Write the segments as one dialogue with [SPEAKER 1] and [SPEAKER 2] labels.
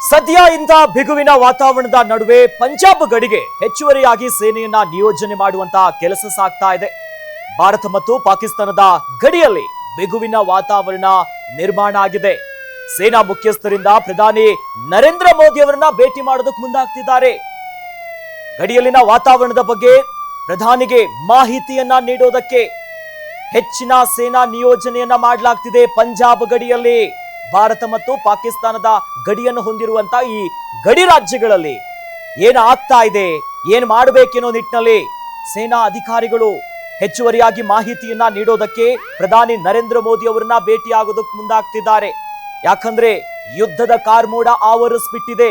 [SPEAKER 1] ಸದ್ಯ ಇಂಥ ಬಿಗುವಿನ ವಾತಾವರಣದ ನಡುವೆ ಪಂಜಾಬ್ ಗಡಿಗೆ ಹೆಚ್ಚುವರಿಯಾಗಿ ಸೇನೆಯನ್ನ ನಿಯೋಜನೆ ಮಾಡುವಂತ ಕೆಲಸ ಸಾಗ್ತಾ ಇದೆ. ಭಾರತ ಮತ್ತು ಪಾಕಿಸ್ತಾನದ ಗಡಿಯಲ್ಲಿ ಬಿಗುವಿನ ವಾತಾವರಣ ನಿರ್ಮಾಣ ಆಗಿದೆ. ಸೇನಾ ಮುಖ್ಯಸ್ಥರಿಂದ ಪ್ರಧಾನಿ ನರೇಂದ್ರ ಮೋದಿ ಅವರನ್ನ ಭೇಟಿ ಮಾಡೋದಕ್ಕೆ ಮುಂದಾಗ್ತಿದ್ದಾರೆ. ಗಡಿಯಲ್ಲಿನ ವಾತಾವರಣದ ಬಗ್ಗೆ ಪ್ರಧಾನಿಗೆ ಮಾಹಿತಿಯನ್ನ ನೀಡೋದಕ್ಕೆ ಹೆಚ್ಚಿನ ಸೇನಾ ನಿಯೋಜನೆಯನ್ನ ಮಾಡಲಾಗ್ತಿದೆ. ಪಂಜಾಬ್ ಗಡಿಯಲ್ಲಿ ಭಾರತ ಮತ್ತು ಪಾಕಿಸ್ತಾನದ ಗಡಿಯನ್ನು ಹೊಂದಿರುವಂತ ಈ ಗಡಿ ರಾಜ್ಯಗಳಲ್ಲಿ ಏನು ಆಗ್ತಾ ಇದೆ, ಏನು ಮಾಡಬೇಕೆನ್ನೋ ನಿಟ್ಟಿನಲ್ಲಿ ಸೇನಾ ಅಧಿಕಾರಿಗಳು ಹೆಚ್ಚುವರಿಯಾಗಿ ಮಾಹಿತಿಯನ್ನ ನೀಡೋದಕ್ಕೆ ಪ್ರಧಾನಿ ನರೇಂದ್ರ ಮೋದಿ ಅವರನ್ನ ಭೇಟಿಯಾಗೋದಕ್ಕೆ ಮುಂದಾಗ್ತಿದ್ದಾರೆ. ಯಾಕಂದ್ರೆ ಯುದ್ಧದ ಕಾರ್ಮೋಡ ಆವರಿಸ್ಬಿಟ್ಟಿದೆ.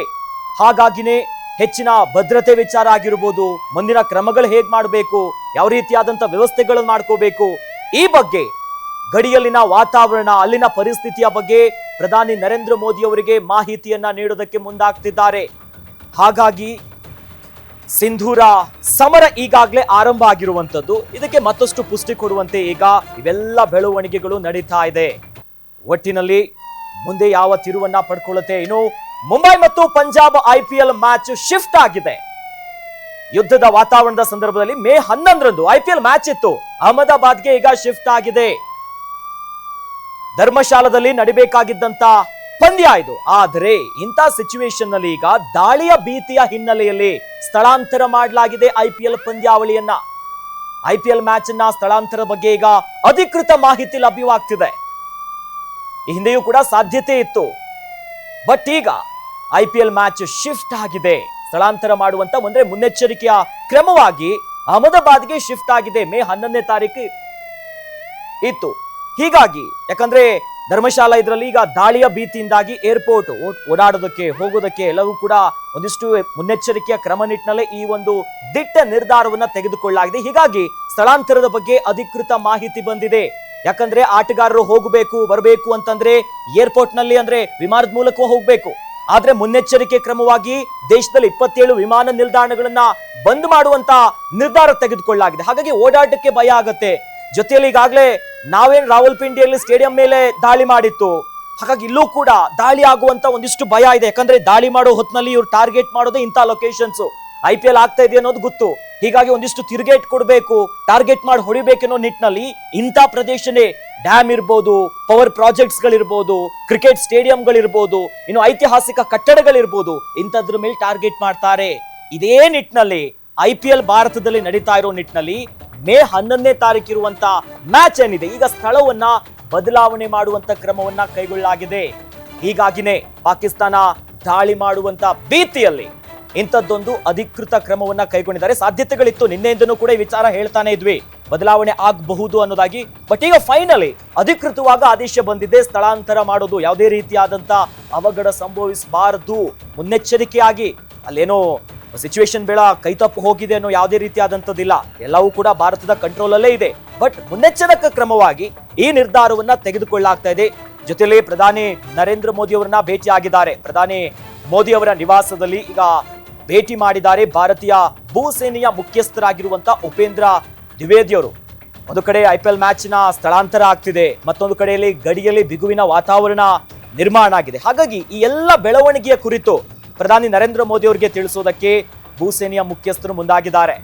[SPEAKER 1] ಹಾಗಾಗಿನೇ ಹೆಚ್ಚಿನ ಭದ್ರತೆ ವಿಚಾರ ಆಗಿರ್ಬೋದು, ಮುಂದಿನ ಕ್ರಮಗಳು ಹೇಗ್ ಮಾಡಬೇಕು, ಯಾವ ರೀತಿಯಾದಂತ ವ್ಯವಸ್ಥೆಗಳನ್ನು ಮಾಡ್ಕೋಬೇಕು, ಈ ಬಗ್ಗೆ ಗಡಿಯಲ್ಲಿನ ವಾತಾವರಣ, ಅಲ್ಲಿನ ಪರಿಸ್ಥಿತಿಯ ಬಗ್ಗೆ ಪ್ರಧಾನಿ ನರೇಂದ್ರ ಮೋದಿ ಅವರಿಗೆ ಮಾಹಿತಿಯನ್ನ ನೀಡೋದಕ್ಕೆ ಮುಂದಾಗ್ತಿದ್ದಾರೆ. ಹಾಗಾಗಿ ಸಿಂಧೂರ ಸಮರ ಈಗಾಗಲೇ ಆರಂಭ ಆಗಿರುವಂತದ್ದು, ಇದಕ್ಕೆ ಮತ್ತಷ್ಟು ಪುಷ್ಟಿ ಕೊಡುವಂತೆ ಈಗ ಇವೆಲ್ಲ ಬೆಳವಣಿಗೆಗಳು ನಡೀತಾ ಇದೆ. ಒಟ್ಟಿನಲ್ಲಿ ಮುಂದೆ ಯಾವ ತಿರುವನ್ನ ಪಡ್ಕೊಳ್ಳುತ್ತೆ. ಇನ್ನು ಮುಂಬೈ ಮತ್ತು ಪಂಜಾಬ್ IPL ಮ್ಯಾಚ್ ಶಿಫ್ಟ್ ಆಗಿದೆ. ಯುದ್ಧದ ವಾತಾವರಣದ ಸಂದರ್ಭದಲ್ಲಿ ಮೇ 11ರಂದು IPL ಮ್ಯಾಚ್ ಇತ್ತು, ಅಹಮದಾಬಾದ್ಗೆ ಈಗ ಶಿಫ್ಟ್ ಆಗಿದೆ. ಧರ್ಮಶಾಲದಲ್ಲಿ ನಡಿಬೇಕಾಗಿದ್ದಂತ ಪಂದ್ಯ ಇದು. ಆದರೆ ಇಂಥ ಸಿಚುವೇಶನ್ ನಲ್ಲಿ ಈಗ ದಾಳಿಯ ಭೀತಿಯ ಹಿನ್ನೆಲೆಯಲ್ಲಿ ಸ್ಥಳಾಂತರ ಮಾಡಲಾಗಿದೆ IPL ಪಂದ್ಯಾವಳಿಯನ್ನ. IPL ಮ್ಯಾಚ್ ನ ಸ್ಥಳಾಂತರ ಬಗ್ಗೆ ಈಗ ಅಧಿಕೃತ ಮಾಹಿತಿ ಲಭ್ಯವಾಗ್ತಿದೆ. ಈ ಹಿಂದೆಯೂ ಕೂಡ ಸಾಧ್ಯತೆ ಇತ್ತು, ಬಟ್ ಈಗ IPL ಮ್ಯಾಚ್ ಶಿಫ್ಟ್ ಆಗಿದೆ. ಸ್ಥಳಾಂತರ ಮಾಡುವಂತ ಒಂದ್ರೆ ಮುನ್ನೆಚ್ಚರಿಕೆಯ ಕ್ರಮವಾಗಿ ಅಹಮದಾಬಾದ್ಗೆ ಶಿಫ್ಟ್ ಆಗಿದೆ. ಮೇ 11ನೇ ತಾರೀಕು ಇತ್ತು. ಹೀಗಾಗಿ ಯಾಕಂದ್ರೆ ಧರ್ಮಶಾಲಾ ಇದರಲ್ಲಿ ಈಗ ದಾಳಿಯ ಭೀತಿಯಿಂದಾಗಿ ಏರ್ಪೋರ್ಟ್ ಓಡಾಡೋದಕ್ಕೆ ಹೋಗೋದಕ್ಕೆ ಎಲ್ಲವೂ ಕೂಡ ಒಂದಿಷ್ಟು ಮುನ್ನೆಚ್ಚರಿಕೆಯ ಕ್ರಮ ನಿಟ್ಟಿನಲ್ಲೇ ಈ ಒಂದು ದಿಟ್ಟ ನಿರ್ಧಾರವನ್ನ ತೆಗೆದುಕೊಳ್ಳಲಾಗಿದೆ. ಹೀಗಾಗಿ ಸ್ಥಳಾಂತರದ ಬಗ್ಗೆ ಅಧಿಕೃತ ಮಾಹಿತಿ ಬಂದಿದೆ. ಯಾಕಂದ್ರೆ ಆಟಗಾರರು ಹೋಗಬೇಕು ಬರಬೇಕು ಅಂತಂದ್ರೆ ಏರ್ಪೋರ್ಟ್ ನಲ್ಲಿ ಅಂದ್ರೆ ವಿಮಾನದ ಮೂಲಕ ಹೋಗ್ಬೇಕು. ಆದ್ರೆ ಮುನ್ನೆಚ್ಚರಿಕೆ ಕ್ರಮವಾಗಿ ದೇಶದಲ್ಲಿ 27 ವಿಮಾನ ನಿಲ್ದಾಣಗಳನ್ನ ಬಂದ್ ಮಾಡುವಂತ ನಿರ್ಧಾರ ತೆಗೆದುಕೊಳ್ಳಲಾಗಿದೆ. ಹಾಗಾಗಿ ಓಡಾಟಕ್ಕೆ ಭಯ ಆಗತ್ತೆ. ಜೊತೆಯಲ್ಲಿ ಈಗಾಗಲೇ ನಾವೇನ್ ರಾವಲ್ಪಿಂಡಿಯಲ್ಲಿ ಸ್ಟೇಡಿಯಂ ಮೇಲೆ ದಾಳಿ ಮಾಡಿತ್ತು, ಹಾಗಾಗಿ ಇಲ್ಲೂ ಕೂಡ ದಾಳಿ ಆಗುವಂತ ಒಂದಿಷ್ಟು ಭಯ ಇದೆ. ಯಾಕಂದ್ರೆ ದಾಳಿ ಮಾಡೋ ಹೊತ್ತಿನಲ್ಲಿ ಇವ್ರು ಟಾರ್ಗೆಟ್ ಮಾಡೋದೇ ಇಂಥ ಲೊಕೇಶನ್ಸ್. IPL ಆಗ್ತಾ ಇದೆ ಅನ್ನೋದು ಗೊತ್ತು. ಹೀಗಾಗಿ ಒಂದಿಷ್ಟು ತಿರುಗೇಟ್ ಕೊಡಬೇಕು, ಟಾರ್ಗೆಟ್ ಮಾಡಿ ಹೊಡಿಬೇಕೆನ್ನೋ ನಿಟ್ಟಿನಲ್ಲಿ ಇಂಥ ಪ್ರದೇಶನೇ ಡ್ಯಾಮ್ ಇರ್ಬೋದು, ಪವರ್ ಪ್ರಾಜೆಕ್ಟ್ಸ್ ಗಳಿರ್ಬೋದು, ಕ್ರಿಕೆಟ್ ಸ್ಟೇಡಿಯಂಗಳಿರ್ಬೋದು, ಇನ್ನು ಐತಿಹಾಸಿಕ ಕಟ್ಟಡಗಳಿರ್ಬೋದು, ಇಂಥದ್ರ ಮೇಲೆ ಟಾರ್ಗೆಟ್ ಮಾಡ್ತಾರೆ. ಇದೇ ನಿಟ್ಟಿನಲ್ಲಿ IPL ಭಾರತದಲ್ಲಿ ನಡೀತಾ ಇರೋ ನಿಟ್ಟಿನಲ್ಲಿ ಮೇ 11ನೇ ತಾರೀಕು ಇರುವಂತ ಮ್ಯಾಚ್ ಏನಿದೆ, ಈಗ ಸ್ಥಳವನ್ನ ಬದಲಾವಣೆ ಮಾಡುವಂತ ಕ್ರಮವನ್ನ ಕೈಗೊಳ್ಳಲಾಗಿದೆ. ಹೀಗಾಗಿನೇ ಪಾಕಿಸ್ತಾನ ದಾಳಿ ಮಾಡುವಂತ ಭೀತಿಯಲ್ಲಿ ಇಂಥದ್ದೊಂದು ಅಧಿಕೃತ ಕ್ರಮವನ್ನ ಕೈಗೊಂಡಿದ್ದಾರೆ. ಸಾಧ್ಯತೆಗಳಿತ್ತು, ನಿನ್ನೆಯಿಂದನೂ ಕೂಡ ಈ ವಿಚಾರ ಹೇಳ್ತಾನೆ ಇದ್ವಿ, ಬದಲಾವಣೆ ಆಗಬಹುದು ಅನ್ನೋದಾಗಿ. ಬಟ್ ಈಗ ಫೈನಲಿ ಅಧಿಕೃತವಾಗಿ ಆದೇಶ ಬಂದಿದೆ. ಸ್ಥಳಾಂತರ ಮಾಡೋದು ಯಾವುದೇ ರೀತಿಯಾದಂತ ಅವಘಡ ಸಂಭವಿಸಬಾರದು, ಮುನ್ನೆಚ್ಚರಿಕೆಯಾಗಿ ಅಲ್ಲೇನೋ ಸಿಚುವೇಶನ್ ಬೇಡ ಕೈತಪ್ಪು ಹೋಗಿದೆ ಅನ್ನೋ ಯಾವುದೇ ರೀತಿಯಾದಂಥದ್ದಿಲ್ಲ. ಎಲ್ಲವೂ ಕೂಡ ಭಾರತದ ಕಂಟ್ರೋಲ್ ಅಲ್ಲೇ ಇದೆ. ಬಟ್ ಮುನ್ನೆಚ್ಚರಿಕಾ ಕ್ರಮವಾಗಿ ಈ ನಿರ್ಧಾರವನ್ನ ತೆಗೆದುಕೊಳ್ಳಲಾಗ್ತಾ ಇದೆ. ಜೊತೆಯಲ್ಲಿ ಪ್ರಧಾನಿ ನರೇಂದ್ರ ಮೋದಿ ಅವರನ್ನ ಭೇಟಿ ಆಗಿದ್ದಾರೆ. ಪ್ರಧಾನಿ ಮೋದಿ ಅವರ ನಿವಾಸದಲ್ಲಿ ಈಗ ಭೇಟಿ ಮಾಡಿದ್ದಾರೆ ಭಾರತೀಯ ಭೂಸೇನೆಯ ಮುಖ್ಯಸ್ಥರಾಗಿರುವಂತ ಉಪೇಂದ್ರ ದ್ವಿವೇದಿ ಅವರು. ಒಂದು ಕಡೆ IPL ಮ್ಯಾಚ್ ನ ಸ್ಥಳಾಂತರ ಆಗ್ತಿದೆ, ಮತ್ತೊಂದು ಕಡೆಯಲ್ಲಿ ಗಡಿಯಲ್ಲಿ ಬಿಗುವಿನ ವಾತಾವರಣ ನಿರ್ಮಾಣ ಆಗಿದೆ. ಹಾಗಾಗಿ ಈ ಎಲ್ಲ ಬೆಳವಣಿಗೆಯ ಕುರಿತು ಪ್ರಧಾನಿ ನರೇಂದ್ರ ಮೋದಿ ಅವರಿಗೆ ತಿಳಿಸೋದಕ್ಕೆ ಭೂಸೇನೆಯ ಮುಖ್ಯಸ್ಥರು ಮುಂದಾಗಿದ್ದಾರೆ.